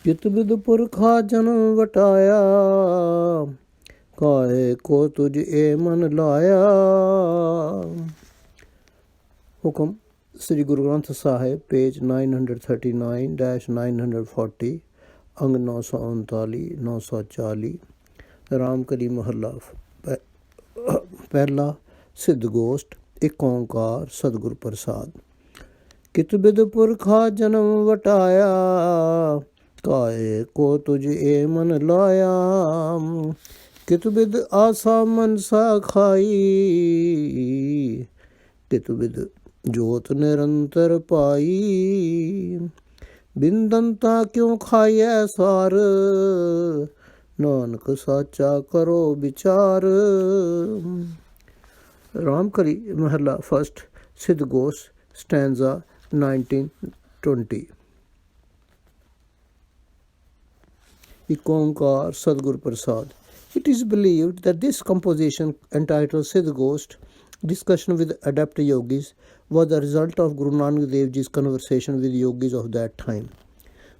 कित बिद पुरखा जन्म वटाया, काहे को तुझ ए मन लाया। हुक्म श्री गुरु ग्रंथ साहिब पेज 939-940 अंग 939 940 रामकली महला पहला सिद्ध गोष्ठ एक ओंकार सतगुर प्रसाद। कित बिद पुरखा जन्म वटाया, काहे को तुझ ए मन लाया। कित बिद आसा मनसा खाई, कित बिद जोत निरंतर पाई। बिंदंता क्यों खाइए सार, नानक साचा करो विचार। रामकली महला फर्स्ट सिद्ध गोष्ठ स्टैंजा 1920। एक ओंकार सतगुर प्रसाद। It is believed that this composition, entitled Siddh Ghost, Discussion with Adept Yogis, was the result of Guru Nanak Dev Ji's conversation with yogis of that time.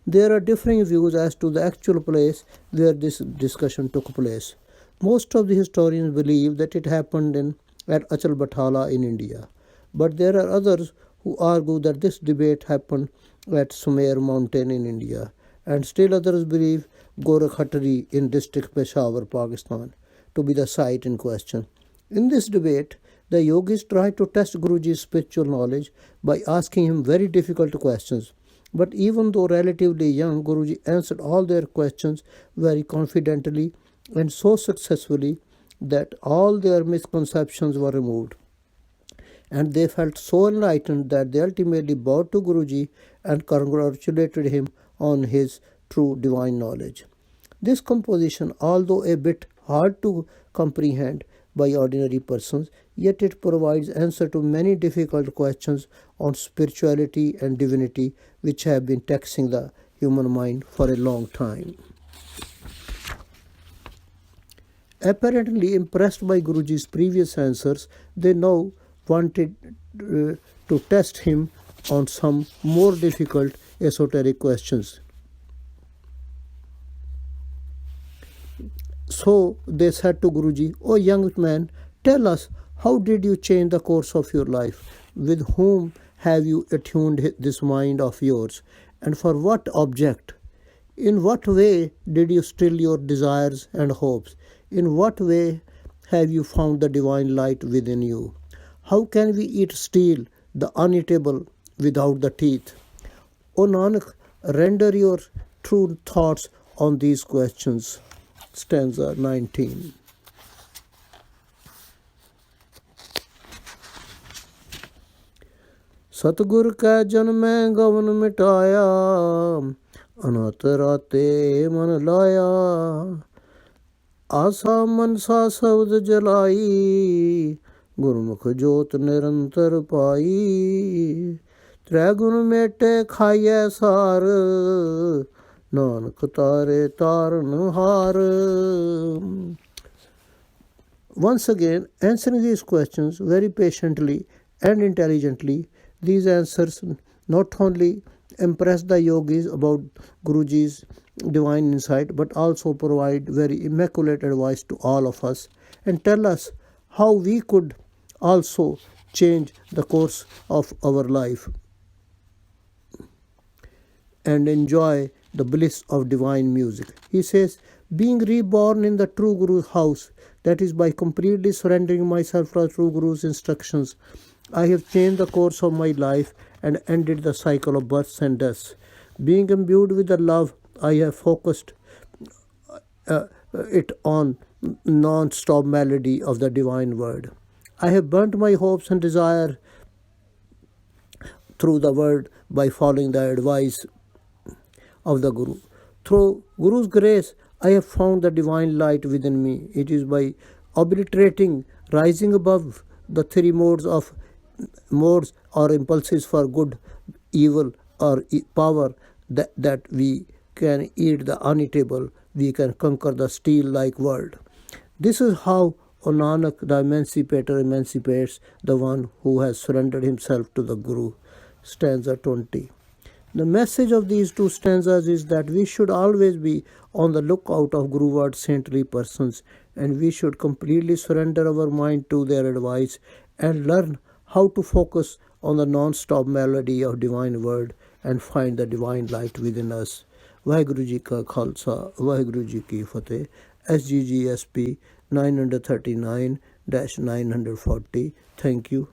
There are differing views as to the actual place where this discussion took place. Most of the historians believe that it happened at Achal Bathala in India, but there are others who argue that this debate happened at Sumer mountain in India, and still others believe Gorakhatri in district Peshawar, Pakistan, to be the site in question. In this debate, the yogis tried to test Guruji's spiritual knowledge by asking him very difficult questions. But even though relatively young, Guruji answered all their questions very confidently and so successfully that all their misconceptions were removed. And they felt so enlightened that they ultimately bowed to Guruji and congratulated him on his true divine knowledge. This composition, although a bit hard to comprehend by ordinary persons, yet it provides answer to many difficult questions on spirituality and divinity which have been taxing the human mind for a long time. Apparently impressed by Guruji's previous answers, they now wanted to test him on some more difficult esoteric questions. So they said to Guruji, "O young man, tell us, how did you change the course of your life? With whom have you attuned this mind of yours? And for what object? In what way did you still your desires and hopes? In what way have you found the divine light within you? How can we eat steel, the uneatable, without the teeth? O Nanak, render your true thoughts on these questions." Stanza 19. सतगुर कै जन मैं गवन मिटाया, अनत राते मन लाया। आसा मनसा शब्द जलाई, गुरमुख जोत निरंतर पाई। त्रैगुण मेटे खाइए सार, नानक तारे तारन हार. Once again, answering these questions very patiently and intelligently, these answers not only impress the yogis about Guruji's divine insight, but also provide very immaculate advice to all of us and tell us how we could also change the course of our life and enjoy the bliss of divine music. He says, being reborn in the true Guru's house, that is by completely surrendering myself to the true Guru's instructions, I have changed the course of my life and ended the cycle of births and deaths. Being imbued with the love, I have focused it on non-stop melody of the divine word. I have burnt my hopes and desire through the word by following the advice of the Guru. Through Guru's grace, I have found the divine light within me. It is by obliterating, rising above the three modes or impulses for good, evil, or power that we can eat the uneatable, we can conquer the steel-like world. This is how O Nanak, the emancipator, emancipates the one who has surrendered himself to the Guru. Stanza 20. The message of these two stanzas is that we should always be on the lookout of Guruward saintly persons, and we should completely surrender our mind to their advice and learn how to focus on the non-stop melody of divine word and find the divine light within us. Vaheguru Ji Ka Khalsa, Vaheguru Ji Ki Fateh. SGGSP 939-940. Thank you.